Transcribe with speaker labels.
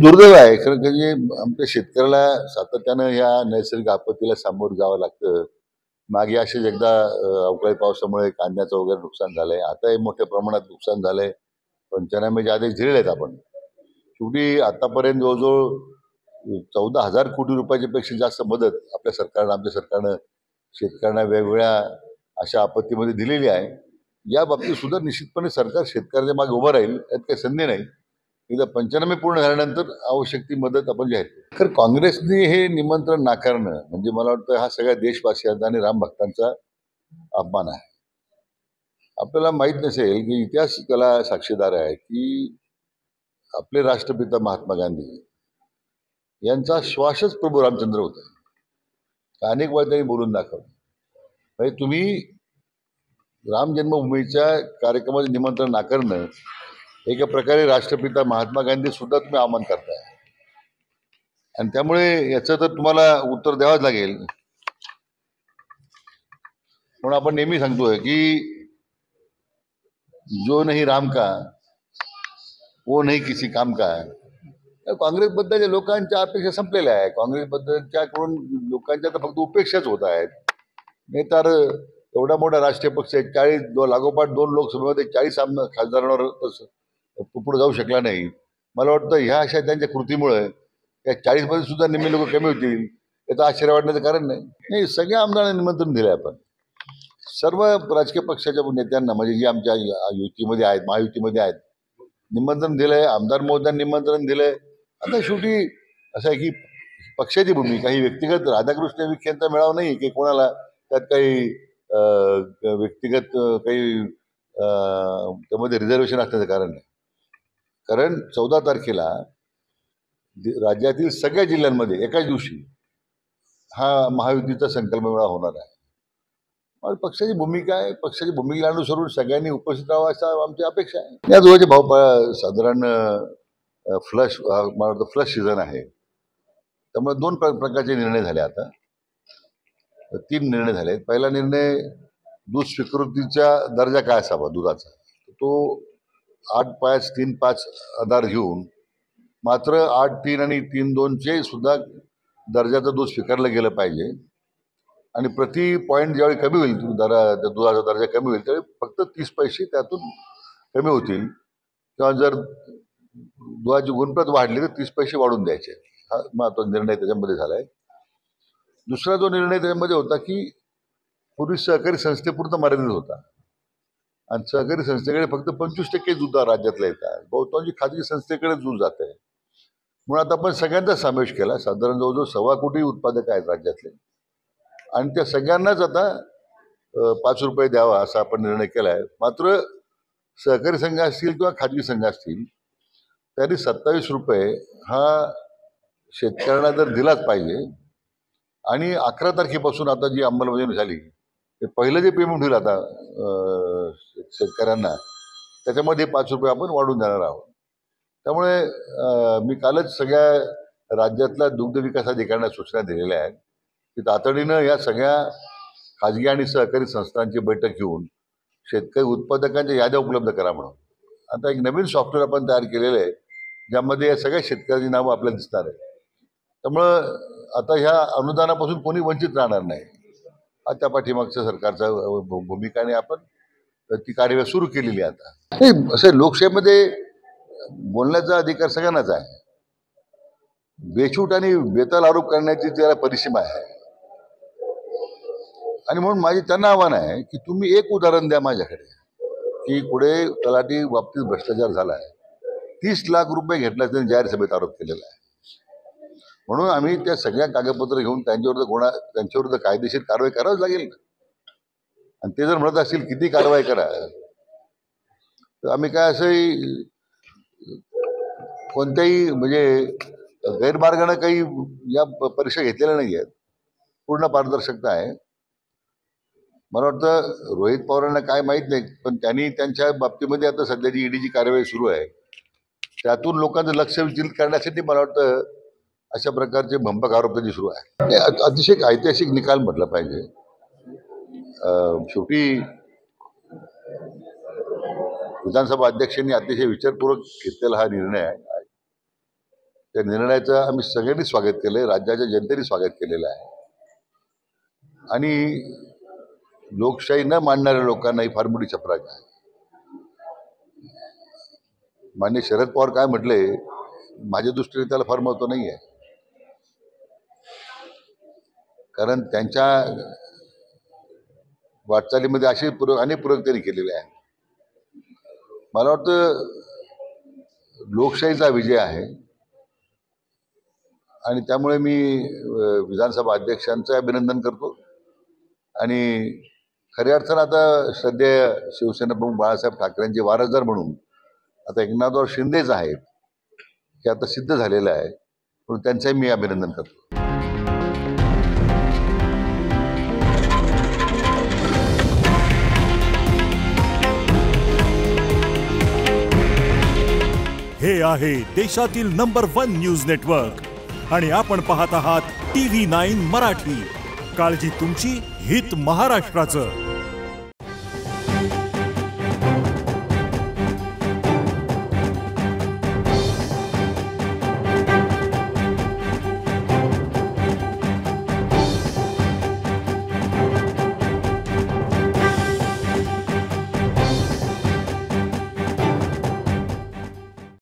Speaker 1: दुर्दैव आहे खरं म्हणजे आमच्या शेतकऱ्याला सातत्यानं या नैसर्गिक आपत्तीला सामोरं जावं लागतं. मागे असेच एकदा अवकाळी पावसामुळे कांद्याचं वगैरे नुकसान झालंय. आताही मोठ्या प्रमाणात नुकसान झालंय. पंचनामे आदेश दिलेले आहेत आपण. शेवटी आतापर्यंत जवळजवळ 14,000 कोटी रुपयाच्या पेक्षा जास्त मदत आपल्या सरकारनं आमच्या सरकारनं शेतकऱ्यांना वेगवेगळ्या अशा आपत्तीमध्ये दिलेली आहे. या बाबतीत सुद्धा निश्चितपणे सरकार शेतकऱ्याच्या मागे उभं राहील, यात काही संधी नाही. एकदा पंचनामे पूर्ण झाल्यानंतर आवश्यक ती मदत आपण जाहीर करू. तर काँग्रेसने हे निमंत्रण नाकारणं म्हणजे मला वाटतं हा सगळ्या देशवासियांचा आणि राम भक्तांचा अपमान आहे. आपल्याला माहित नसेल की इतिहास त्याला साक्षीदार आहे की आपले राष्ट्रपिता महात्मा गांधी यांचा श्वासच प्रभू रामचंद्र होता. अनेक वेळा त्यांनी बोलून दाखवलं. म्हणजे तुम्ही राम जन्मभूमीच्या कार्यक्रमाचे निमंत्रण नाकारणं एका प्रकारे राष्ट्रपिता महात्मा गांधी सुद्धा तुम्ही आवाहन करताय आणि त्यामुळे याचं तर तुम्हाला उत्तर द्यावंच लागेल. म्हणून आपण नेहमी सांगतोय की जो नहीं राम का वो नहीं किसी काम का. काँग्रेसबद्दलच्या लोकांच्या अपेक्षा संपलेल्या आहे. काँग्रेसबद्दलच्याकडून लोकांच्या तर फक्त उपेक्षाच होत आहेत. नाही तर एवढा मोठा राष्ट्रीय पक्ष आहे, 40 लागोपाठ 2 लोकसभेमध्ये 40 खासदारांवर पुढे जाऊ शकला नाही. मला वाटतं ह्या अशा त्यांच्या कृतीमुळे या 40 मध्ये सुद्धा निम्मे लोक कमी होतील याचं आश्चर्य वाटण्याचं कारण नाही. सगळ्या आमदारांना निमंत्रण दिलंय आपण. सर्व राजकीय पक्षाच्या नेत्यांना म्हणजे जी आमच्या युतीमध्ये आहेत, महायुतीमध्ये आहेत, निमंत्रण दिलंय. आमदार महोदयांनी निमंत्रण दिलंय. आता शेवटी असं आहे की पक्षाची भूमिका ही व्यक्तिगत राधाकृष्ण विखे यांचा मेळावा नाही की कोणाला त्यात काही व्यक्तिगत काही त्यामध्ये रिझर्वेशन असण्याचं कारण नाही. कारण 14 तारखेला राज्यातील सगळ्या जिल्ह्यांमध्ये एकाच दिवशी हा महायुतीचा संकल्प मेळावा होणार आहे. पक्षाची भूमिका आहे. पक्षाची भूमिकेला अनुसरून सगळ्यांनी उपस्थित राहावं असं आमची अपेक्षा आहे. या दोघांचे भाऊ साधारण फ्लश सीझन आहे. त्यामुळे 2 प्रकारचे निर्णय झाले. आता 3 निर्णय झाले. पहिला निर्णय दूध स्वीकृतीचा दर्जा काय असावा दुधाचा, तो 8.3.5 आधार घेऊन मात्र 8.3 आणि 3.2 सुद्धा दर्जाचं दूध स्वीकारलं गेलं पाहिजे. आणि प्रति पॉईंट ज्यावेळी कमी होईल दुधाचा दर्जा कमी होईल त्यावेळी फक्त 30 पैसे त्यातून कमी होतील. किंवा जर दुधाची गुणप्रत वाढली तर 30 पैसे वाढून द्यायचे. हा महत्त्वाचा निर्णय त्याच्यामध्ये झालाय. दुसरा जो निर्णय त्याच्यामध्ये होता की पूर्वी सहकारी संस्थेपुरता मर्यादित होता आणि सहकारी संस्थेकडे फक्त 25% दूध राज्यातलं येतात. बहुतांशी खाजगी संस्थेकडे दूध जात आहे. म्हणून आता आपण सगळ्यांचा समावेश केला. साधारण जवळजवळ 1.25 कोटी उत्पादक आहेत राज्यातले आणि त्या सगळ्यांनाच आता 5 रुपये द्यावा असा आपण निर्णय केला आहे. मात्र सहकारी संघ असतील किंवा खाजगी संघ असतील तरी 27 रुपये हा शेतकऱ्यांना जर दिलाच पाहिजे. आणि 11 तारखेपासून आता जी अंमलबजावणी झाली ते पहिलं जे पेमेंट होईल आता शेतकऱ्यांना त्याच्यामध्ये 5 रुपये आपण वाढून देणार आहोत. त्यामुळे मी कालच सगळ्या राज्यातल्या दुग्ध विकास अधिकाऱ्यांना सूचना दिलेल्या आहेत की तातडीनं या सगळ्या खाजगी आणि सहकारी संस्थांची बैठक घेऊन शेतकरी उत्पादकांच्या याद्या उपलब्ध करा म्हणून. आता एक नवीन सॉफ्टवेअर आपण तयार केलेलं आहे ज्यामध्ये या सगळ्या शेतकऱ्यांची नावं आपल्याला दिसणार आहे. त्यामुळं आता ह्या अनुदानापासून कोणी वंचित राहणार नाही. हा त्या पाठीमागच्या सरकारचा भूमिकाने आपण ती कार्यवाही सुरू केलेली आहे. आता असं लोकशाहीमध्ये बोलण्याचा अधिकार सगळ्यांनाच आहे. बेछूट आणि बेताल आरोप करण्याची त्याला परिसीमा आहे. आणि म्हणून माझी त्यांना आव्हान आहे की तुम्ही एक उदाहरण द्या माझ्याकडे की पुढे तलाठी बाबतीत भ्रष्टाचार झाला आहे. 30 लाख रुपये घेतल्याचा त्यांनी जाहीर सभेत आरोप केलेला आहे. म्हणून आम्ही त्या सगळ्या कागदपत्र घेऊन त्यांच्याविरुद्ध कायदेशीर कारवाई करावीच लागेल. आणि ते जर म्हणत असतील किती कारवाई करा तर आम्ही काय असंही कोणत्याही म्हणजे गैरमार्गाने काही या परीक्षा घेतलेल्या नाही आहेत. पूर्ण पारदर्शकता आहे. मला वाटतं रोहित पवारांना काय माहीत नाही पण त्यांनी त्यांच्या बाबतीमध्ये आता सध्या जी ईडीची कार्यवाही सुरू आहे त्यातून लोकांचं लक्ष विचलित करण्यासाठी मला वाटतं अशा प्रकारचे भंपक आरोप त्यांची सुरू आहे. अतिशय ऐतिहासिक निकाल म्हटलं पाहिजे. शेवटी विधानसभा अध्यक्षांनी अतिशय विचारपूर्वक घेतलेला हा निर्णय आहे. त्या निर्णयाचं आम्ही सगळ्यांनी स्वागत केलंय, राज्याच्या जनतेने स्वागत केलेलं आहे. आणि लोकशाही न मानणाऱ्या लोकांना ही फार मोठी चपराक आहे. माननीय शरद पवार काय म्हटले, माझ्या दृष्टीने त्याला फार महत्व नाही आहे, कारण त्यांच्या वाटचालीमध्ये असे अनेक प्रयोग त्यांनी केलेले आहेत. मला वाटतं लोकशाहीचा विजय आहे आणि त्यामुळे मी विधानसभा अध्यक्षांचं अभिनंदन करतो. आणि खऱ्या अर्थानं आता सध्या शिवसेना प्रमुख बाळासाहेब ठाकरेंचे वारसदार म्हणून आता एकनाथराव शिंदेच आहेत, हे आता सिद्ध झालेलं आहे, म्हणून त्यांचंही मी अभिनंदन करतो.
Speaker 2: हे आहे देशातील नंबर 1 न्यूज नेटवर्क आणि आपण पाहत आहात TV9 मराठी. काळजी तुमची, हित महाराष्ट्राचं.